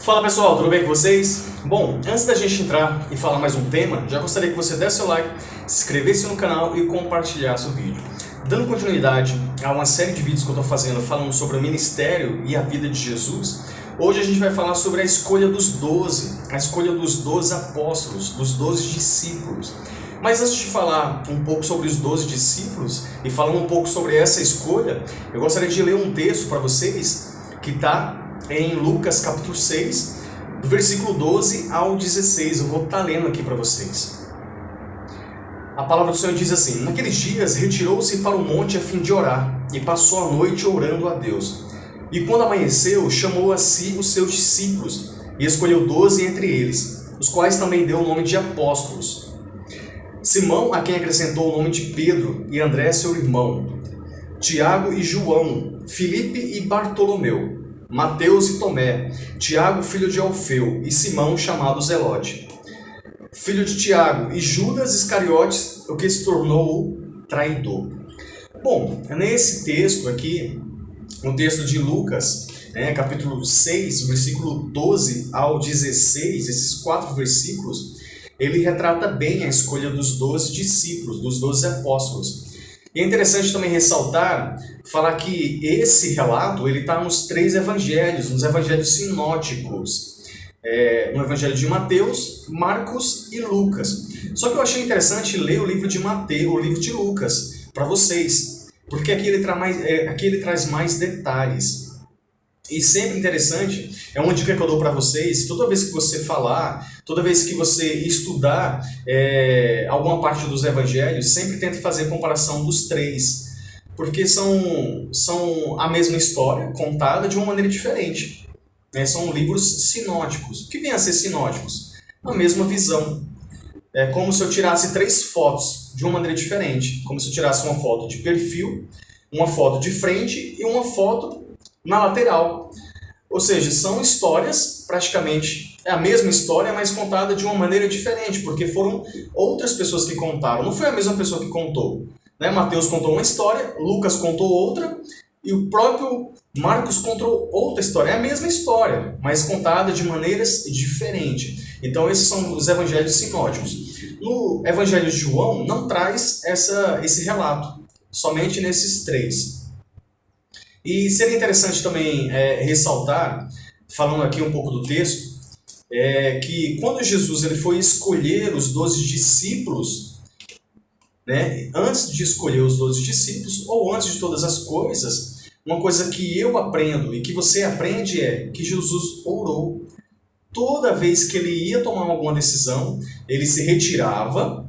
Fala pessoal, tudo bem com vocês? Bom, antes da gente entrar e falar mais um tema, já gostaria que você desse seu like, se inscrevesse no canal e compartilhasse o vídeo. Dando continuidade a uma série de vídeos que eu estou fazendo falando sobre o ministério e a vida de Jesus, hoje a gente vai falar sobre a escolha dos 12, a escolha dos 12 apóstolos, dos 12 discípulos. Mas antes de falar um pouco sobre os 12 discípulos e falando um pouco sobre essa escolha, eu gostaria de ler um texto para vocês que está em Lucas capítulo 6, do versículo 12 ao 16. Eu vou estar lendo aqui para vocês. A palavra do Senhor diz assim: Naqueles dias retirou-se para o monte a fim de orar, e passou a noite orando a Deus. E quando amanheceu, chamou a si os seus discípulos, e escolheu 12 entre eles, os quais também deu o nome de apóstolos. Simão, a quem acrescentou o nome de Pedro, e André seu irmão, Tiago e João, Filipe e Bartolomeu, Mateus e Tomé, Tiago filho de Alfeu, e Simão chamado Zelote, filho de Tiago, e Judas Iscariotes, o que se tornou o traidor. Bom, nesse texto aqui, no texto de Lucas, capítulo 6, versículo 12 ao 16, esses 4 versículos, ele retrata bem a escolha dos 12 discípulos, dos 12 apóstolos. E é interessante também ressaltar, falar que esse relato ele está nos 3 evangelhos, nos evangelhos sinóticos. No evangelho de Mateus, Marcos e Lucas. Só que eu achei interessante ler o livro de Mateus, o livro de Lucas, para vocês, porque aqui ele traz mais detalhes. E sempre interessante, é uma dica que eu dou para vocês, toda vez que você falar, toda vez que você estudar alguma parte dos evangelhos, sempre tente fazer comparação dos 3, porque são a mesma história contada de uma maneira diferente. São livros sinóticos. O que vem a ser sinóticos? A mesma visão. É como se eu tirasse 3 fotos de uma maneira diferente, como se eu tirasse uma foto de perfil, uma foto de frente e uma foto na lateral. Ou seja, são histórias, praticamente é a mesma história, mas contada de uma maneira diferente, porque foram outras pessoas que contaram, não foi a mesma pessoa que contou. Mateus contou uma história, Lucas contou outra, e o próprio Marcos contou outra história. É a mesma história, mas contada de maneiras diferentes. Então esses são os evangelhos sinóticos. No evangelho de João não traz esse relato, somente nesses 3. E seria interessante também ressaltar, falando aqui um pouco do texto, que quando Jesus ele foi escolher os 12 discípulos, antes de escolher os 12 discípulos, ou antes de todas as coisas, uma coisa que eu aprendo e que você aprende é que Jesus orou. Toda vez que ele ia tomar alguma decisão, ele se retirava,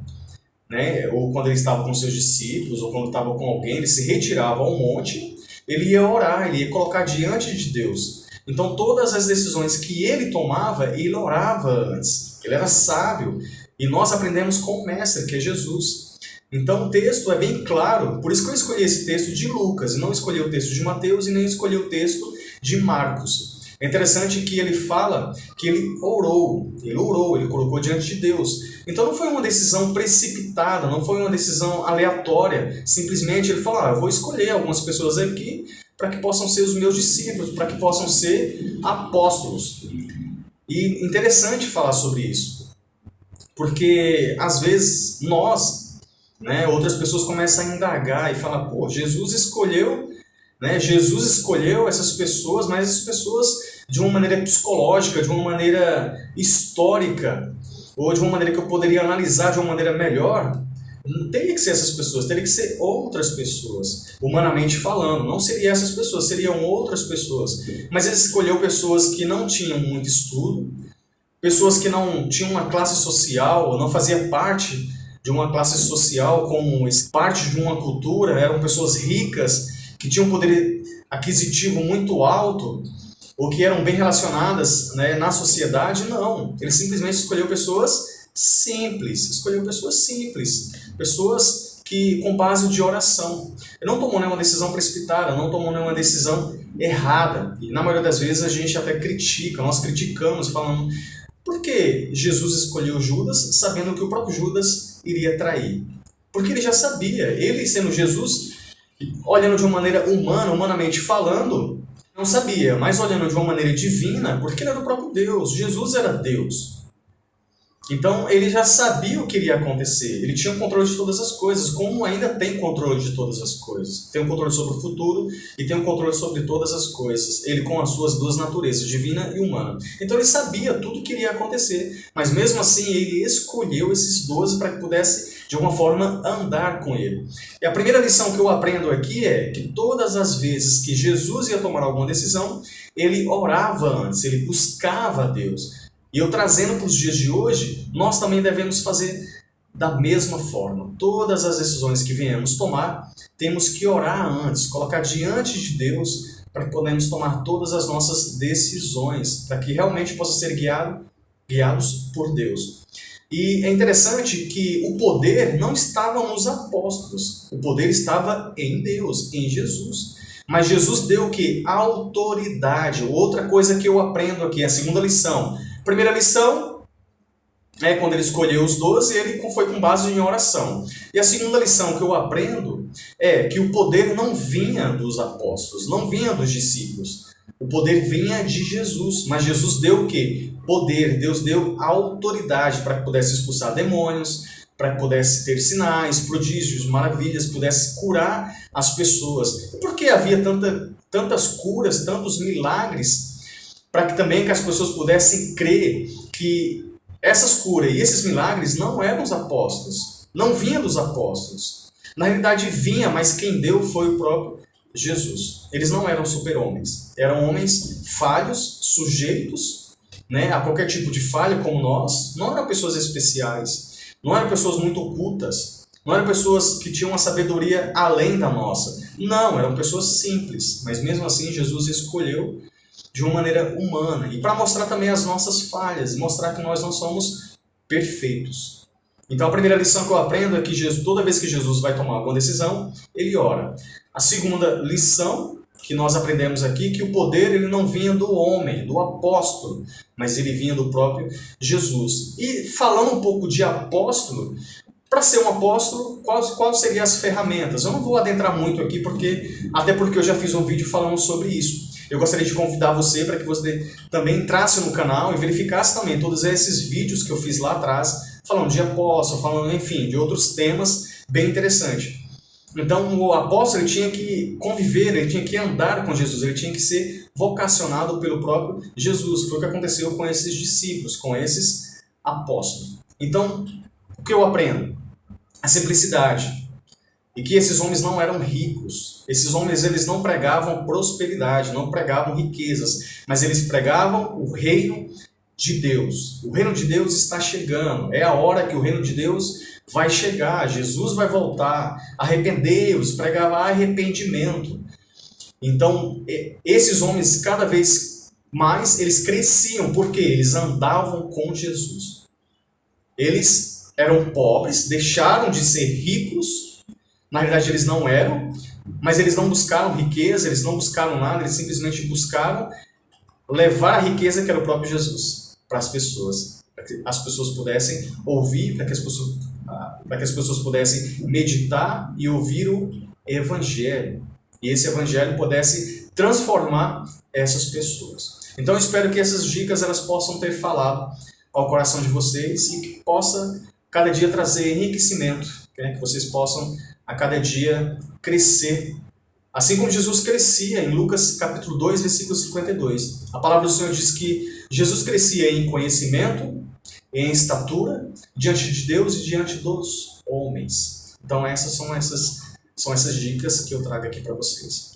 ou quando ele estava com seus discípulos, ou quando estava com alguém, ele se retirava ao monte, ele ia orar, ele ia colocar diante de Deus. Então todas as decisões que ele tomava, ele orava antes. Ele era sábio. E nós aprendemos com o mestre, que é Jesus. Então o texto é bem claro, por isso que eu escolhi esse texto de Lucas, e não escolhi o texto de Mateus e nem escolhi o texto de Marcos. É interessante que ele fala que ele orou, ele colocou diante de Deus. Então não foi uma decisão precipitada, não foi uma decisão aleatória, simplesmente ele falou, eu vou escolher algumas pessoas aqui para que possam ser os meus discípulos, para que possam ser apóstolos. E interessante falar sobre isso, porque às vezes nós, outras pessoas começam a indagar e falar, Jesus escolheu essas pessoas, mas essas pessoas de uma maneira psicológica, de uma maneira histórica, ou de uma maneira que eu poderia analisar de uma maneira melhor. Não teria que ser essas pessoas, teria que ser outras pessoas, humanamente falando. Não seriam essas pessoas, seriam outras pessoas. Mas ele escolheu pessoas que não tinham muito estudo, pessoas que não tinham uma classe social, não faziam parte de uma classe social como parte de uma cultura, eram pessoas ricas, que tinham um poder aquisitivo muito alto, ou que eram bem relacionadas na sociedade. Não, ele simplesmente escolheu pessoas simples, pessoas que com base de oração. Ele não tomou nenhuma decisão precipitada, não tomou nenhuma decisão errada. E na maioria das vezes a gente até critica, nós criticamos, falando, por que Jesus escolheu Judas sabendo que o próprio Judas iria trair? Porque ele já sabia, ele sendo Jesus, olhando de uma maneira humana, humanamente falando, Não sabia, mas olhando de uma maneira divina, porque ele era o próprio Deus, Jesus era Deus. Então ele já sabia o que iria acontecer, ele tinha o controle de todas as coisas, como ainda tem controle de todas as coisas. Tem o controle sobre o futuro e tem o controle sobre todas as coisas, ele com as suas duas naturezas, divina e humana. Então ele sabia tudo o que iria acontecer, mas mesmo assim ele escolheu esses 12 para que pudesse de alguma forma andar com ele. E a primeira lição que eu aprendo aqui é que todas as vezes que Jesus ia tomar alguma decisão, ele orava antes, ele buscava a Deus. E eu trazendo para os dias de hoje, nós também devemos fazer da mesma forma. Todas as decisões que viemos tomar, temos que orar antes, colocar diante de Deus, para que podemos tomar todas as nossas decisões, para que realmente possa ser guiados por Deus. E é interessante que o poder não estava nos apóstolos, o poder estava em Deus, em Jesus. Mas Jesus deu o quê? Autoridade. Outra coisa que eu aprendo aqui, a segunda lição. Primeira lição é quando ele escolheu os 12, ele foi com base em oração. E a segunda lição que eu aprendo é que o poder não vinha dos apóstolos, não vinha dos discípulos. O poder vinha de Jesus. Mas Jesus deu o quê? Poder. Deus deu autoridade para que pudesse expulsar demônios, para que pudesse ter sinais, prodígios, maravilhas, pudesse curar as pessoas. E por que havia tantas curas, tantos milagres? Para que também que as pessoas pudessem crer que essas curas e esses milagres não eram os apóstolos, não vinham dos apóstolos. Na realidade vinha, mas quem deu foi o próprio Jesus. Eles não eram super-homens, eram homens falhos, sujeitos, né, a qualquer tipo de falha como nós. Não eram pessoas especiais, não eram pessoas muito ocultas, não eram pessoas que tinham uma sabedoria além da nossa. Não, eram pessoas simples, mas mesmo assim Jesus escolheu de uma maneira humana e para mostrar também as nossas falhas, mostrar que nós não somos perfeitos. Então a primeira lição que eu aprendo é que Jesus, toda vez que Jesus vai tomar alguma decisão, ele ora. A segunda lição que nós aprendemos aqui, que o poder ele não vinha do homem, do apóstolo, mas ele vinha do próprio Jesus. E falando um pouco de apóstolo, para ser um apóstolo, quais seriam as ferramentas? Eu não vou adentrar muito aqui, até porque eu já fiz um vídeo falando sobre isso. Eu gostaria de convidar você para que você também entrasse no canal e verificasse também todos esses vídeos que eu fiz lá atrás, falando de apóstolo, falando, enfim, de outros temas bem interessantes. Então, o apóstolo ele tinha que conviver, ele tinha que andar com Jesus, ele tinha que ser vocacionado pelo próprio Jesus. Foi o que aconteceu com esses discípulos, com esses apóstolos. Então, o que eu aprendo? A simplicidade. E que esses homens não eram ricos. Esses homens eles não pregavam prosperidade, não pregavam riquezas, mas eles pregavam o reino de Deus. O reino de Deus está chegando. É a hora que o reino de Deus vai chegar. Jesus vai voltar. Arrependei-vos, pregava arrependimento. Então, esses homens cada vez mais eles cresciam, porque eles andavam com Jesus. Eles eram pobres, deixaram de ser ricos. Na realidade, eles não eram, mas eles não buscaram riqueza, eles não buscaram nada, eles simplesmente buscaram levar a riqueza que era o próprio Jesus para as pessoas pudessem ouvir, para que as pessoas pudessem meditar e ouvir o Evangelho. E esse Evangelho pudesse transformar essas pessoas. Então, eu espero que essas dicas elas possam ter falado ao coração de vocês e que possa cada dia trazer enriquecimento, né? Que vocês possam a cada dia crescer, assim como Jesus crescia em Lucas capítulo 2, versículo 52. A palavra do Senhor diz que Jesus crescia em conhecimento, em estatura, diante de Deus e diante dos homens. Então essas são essas dicas que eu trago aqui para vocês.